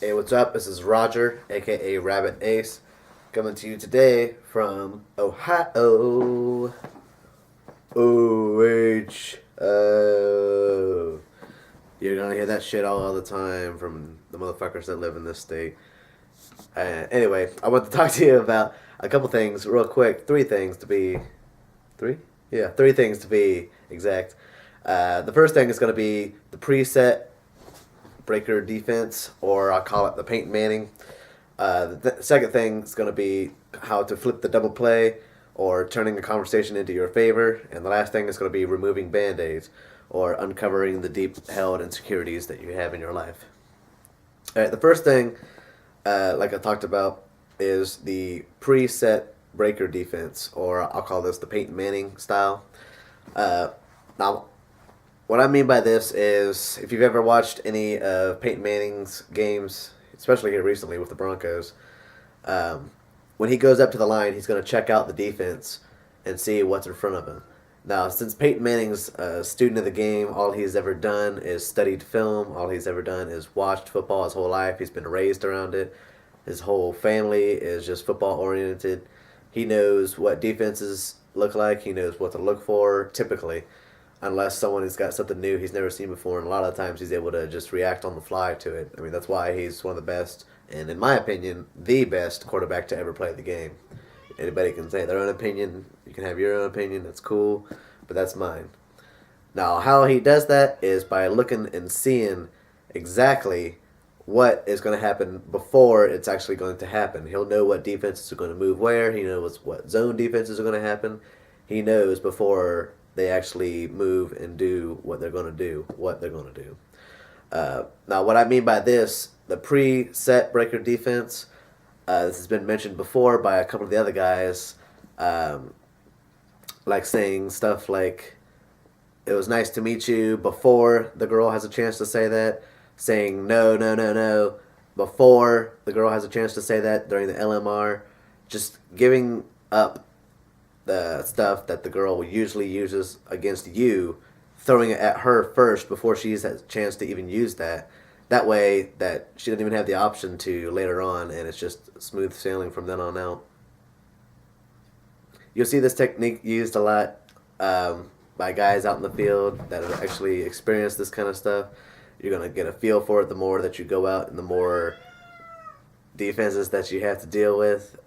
Hey, what's up? This is Roger, aka Rabbit Ace, coming to you today from Ohio. OH. You're gonna hear that shit all the time from the motherfuckers that live in this state. Anyway, I want to talk to you about a couple things real quick. Three things to be. Three? Yeah, three things to be exact. The first thing is going to be the preset breaker defense, or I'll call it the Payton Manning. The second thing is going to be how to flip the double play or turning a conversation into your favor. And the last thing is going to be removing band aids or uncovering the deep held insecurities that you have in your life. All right, the first thing, like I talked about, is the preset breaker defense, or I'll call this the Peyton Manning style. Now, what I mean by this is if you've ever watched any of Peyton Manning's games, especially here recently with the Broncos, um, when he goes up to the line, he's going to check out the defense and see what's in front of him. Now, since Peyton Manning's a student of the game, all he's ever done is studied film. All he's ever done is watched football his whole life. He's been raised around it. His whole family is just football oriented. He knows what defenses look like. He knows what to look for typically, unless someone has got something new he's never seen before. And a lot of times he's able to just react on the fly to it. I mean, that's why he's one of the best, and in my opinion, the best quarterback to ever play the game. Anybody can say their own opinion. You can have your own opinion. That's cool, but that's mine. Now, how he does that is by looking and seeing exactly what is going to happen before it's actually going to happen. He'll know what defenses are going to move where. He knows what zone defenses are going to happen. He knows before they actually move and do what they're going to do, what they're going to do. Now, what I mean by this, the pre-set breaker defense, this has been mentioned before by a couple of the other guys, um, like saying stuff like, it was nice to meet you before the girl has a chance to say that, saying no, no, no, no, before the girl has a chance to say that during the LMR, just giving up the stuff that the girl usually uses against you, throwing it at her first before she has a chance to even use that. That way, that she doesn't even have the option to later on, and it's just smooth sailing from then on out. You'll see this technique used a lot by guys out in the field that have actually experienced this kind of stuff. You're going to get a feel for it the more that you go out and the more defenses that you have to deal with,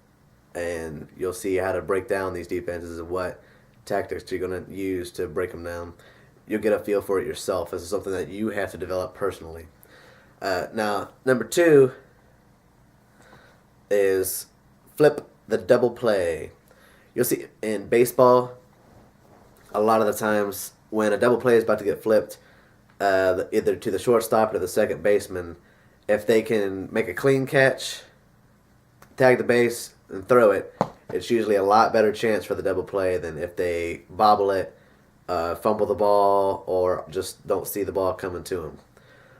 and you'll see how to break down these defenses and what tactics you're going to use to break them down. You'll get a feel for it yourself. This is something that you have to develop personally. Now, number two is flip the double play. You'll see in baseball, a lot of the times when a double play is about to get flipped, either to the shortstop or the second baseman, if they can make a clean catch, tag the base, and throw it, it's usually a lot better chance for the double play than if they bobble it, fumble the ball, or just don't see the ball coming to them.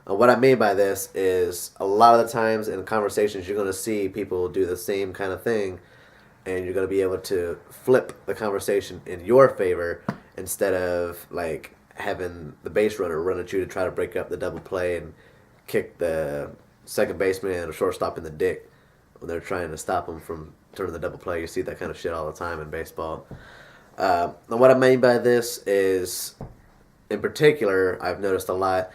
What I mean by this is a lot of the times in conversations you're going to see people do the same kind of thing, and you're going to be able to flip the conversation in your favor instead of like having the base runner run at you to try to break up the double play and kick the second baseman or shortstop in the dick when they're trying to stop them from turning the double play. You see that kind of shit all the time in baseball. And what I mean by this is, in particular, I've noticed a lot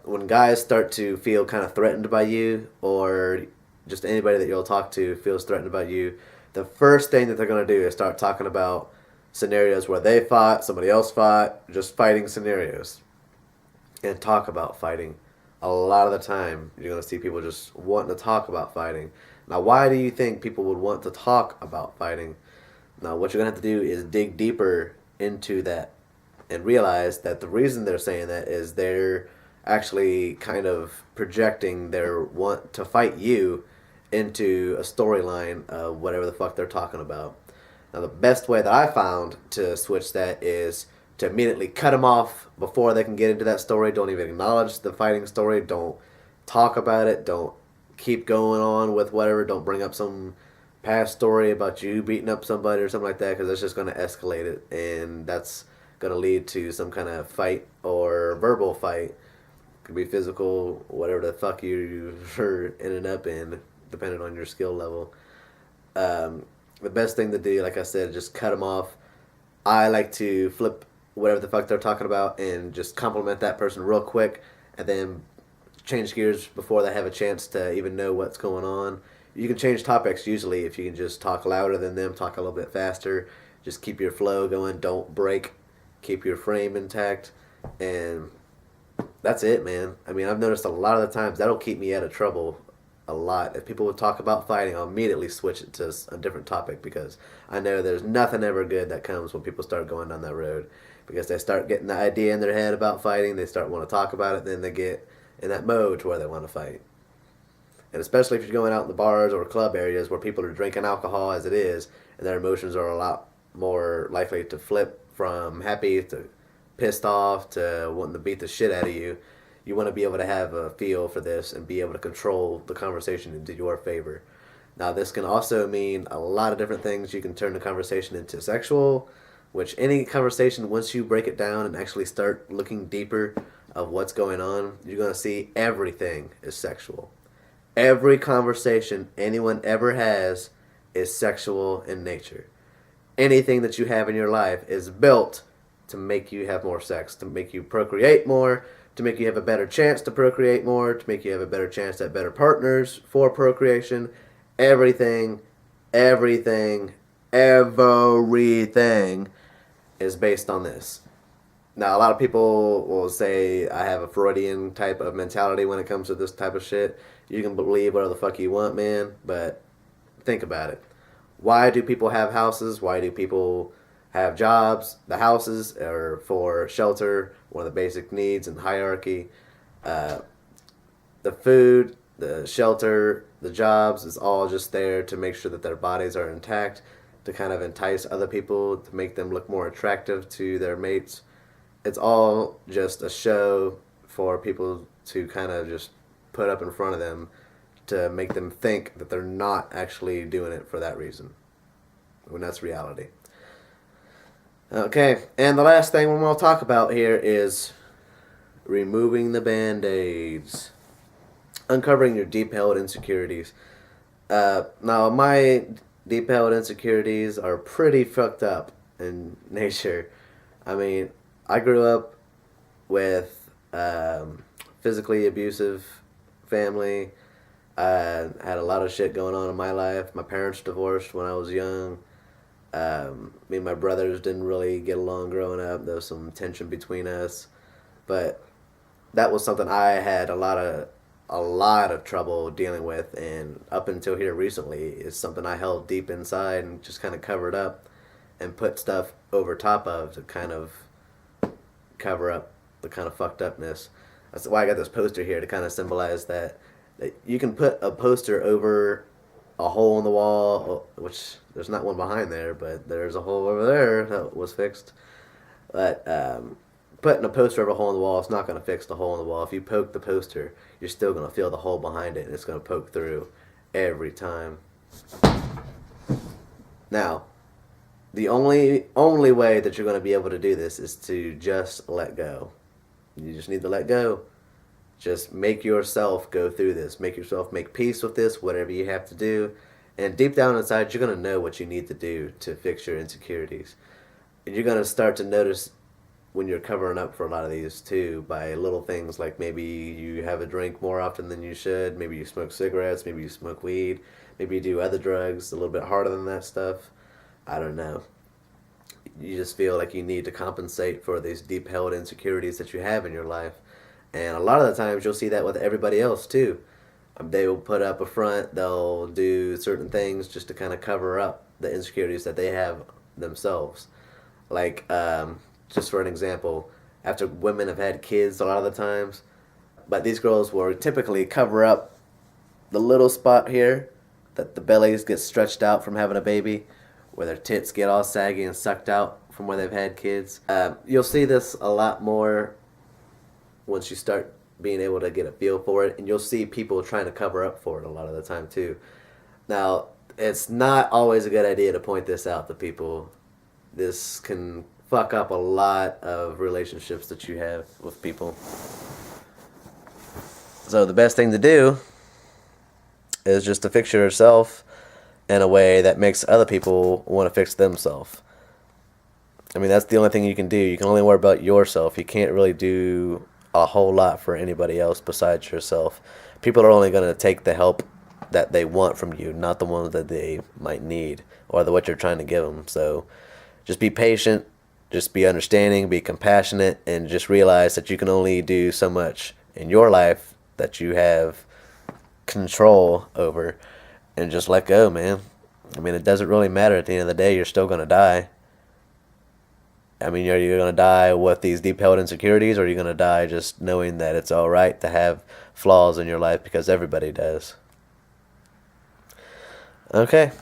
when guys start to feel kind of threatened by you, or just anybody that you'll talk to feels threatened by you, the first thing that they're going to do is start talking about scenarios where they fought, somebody else fought, just fighting scenarios, and talk about fighting. A lot of the time, you're going to see people just wanting to talk about fighting. Now, why do you think people would want to talk about fighting? Now, what you're going to have to do is dig deeper into that and realize that the reason they're saying that is they're actually kind of projecting their want to fight you into a storyline of whatever the fuck they're talking about. Now, the best way that I found to switch that is to immediately cut them off before they can get into that story. Don't even acknowledge the fighting story. Don't talk about it. Don't keep going on with whatever. Don't bring up some past story about you beating up somebody or something like that, because it's just going to escalate it, and that's going to lead to some kind of fight or verbal fight Could be physical, whatever the fuck you are ending up in, depending on your skill level. The best thing to do, like I said, just cut them off. I like to flip whatever the fuck they're talking about and just compliment that person real quick, and then change gears before they have a chance to even know what's going on. You can change topics usually if you can just talk louder than them, talk a little bit faster. Just keep your flow going. Don't break. Keep your frame intact, and that's it, man. I mean, I've noticed a lot of the times that'll keep me out of trouble a lot. If people would talk about fighting, I'll immediately switch it to a different topic because I know there's nothing ever good that comes when people start going down that road. Because they start getting the idea in their head about fighting, they start want to talk about it, then they get in that mode to where they want to fight. And especially if you're going out in the bars or club areas where people are drinking alcohol as it is, and their emotions are a lot more likely to flip from happy to pissed off to wanting to beat the shit out of you. You want to be able to have a feel for this and be able to control the conversation into your favor. Now, this can also mean a lot of different things. You can turn the conversation into sexual, which any conversation, once you break it down and actually start looking deeper of what's going on, you're going to see everything is sexual. Every conversation anyone ever has is sexual in nature. Anything that you have in your life is built to make you have more sex, to make you procreate more, to make you have a better chance to procreate more, to make you have a better chance at better partners for procreation. Everything, everything, everything is based on this. Now, a lot of people will say I have a Freudian type of mentality when it comes to this type of shit. You can believe whatever the fuck you want, man, but think about it. Why do people have houses? Why do people have jobs? The houses are for shelter, one of the basic needs in the hierarchy. The food, the shelter, the jobs is all just there to make sure that their bodies are intact, to kind of entice other people, to make them look more attractive to their mates. It's all just a show for people to kind of just put up in front of them to make them think that they're not actually doing it for that reason, when that's reality. Okay, and the last thing we're going to talk about here is removing the band-aids. Uncovering your deep-held insecurities. Now, my deep-held insecurities are pretty fucked up in nature. I mean, I grew up with physically abusive family. I had a lot of shit going on in my life. My parents divorced when I was young. Me and my brothers didn't really get along growing up. There was some tension between us. But that was something I had a lot of trouble dealing with, and up until here recently is something I held deep inside and just kind of covered up and put stuff over top of to kind of cover up the kind of fucked upness. That's why I got this poster here to kind of symbolize that you can put a poster over a hole in the wall, which there's not one behind there, but there's a hole over there that was fixed. But putting a poster over a hole in the wall is not going to fix the hole in the wall. If you poke the poster, you're still going to feel the hole behind it, and it's going to poke through every time. Now, the only way that you're going to be able to do this is to just let go. You just need to let go. Just make yourself go through this. Make yourself make peace with this, whatever you have to do. And deep down inside, you're going to know what you need to do to fix your insecurities. And you're going to start to notice when you're covering up for a lot of these too, by little things like maybe you have a drink more often than you should, maybe you smoke cigarettes, maybe you smoke weed, maybe you do other drugs a little bit harder than that stuff. I don't know. You just feel like you need to compensate for these deep-held insecurities that you have in your life. And a lot of the times you'll see that with everybody else too. They will put up a front, they'll do certain things just to kind of cover up the insecurities that they have themselves. Like, just for an example, after women have had kids a lot of the times, but these girls will typically cover up the little spot here that the bellies get stretched out from having a baby, where their tits get all saggy and sucked out from where they've had kids. You'll see this a lot more once you start being able to get a feel for it, and you'll see people trying to cover up for it a lot of the time too. Now, it's not always a good idea to point this out to people. This can fuck up a lot of relationships that you have with people. So the best thing to do is just to fix yourself in a way that makes other people want to fix themselves. I mean, that's the only thing you can do. You can only worry about yourself. You can't really do a whole lot for anybody else besides yourself. People are only going to take the help that they want from you, not the ones that they might need or what you're trying to give them. So just be patient, just be understanding, be compassionate, and just realize that you can only do so much in your life that you have control over, and just let go, man. I mean, it doesn't really matter. At the end of the day, you're still going to die. I mean, are you going to die with these deep held insecurities, or are you going to die just knowing that it's all right to have flaws in your life, because everybody does? Okay.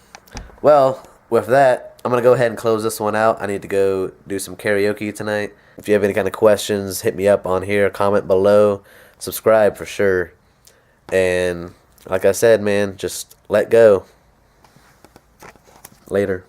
Well, with that, I'm going to go ahead and close this one out. I need to go do some karaoke tonight. If you have any kind of questions, hit me up on here, comment below, subscribe for sure. And like I said, man, just let go. Later.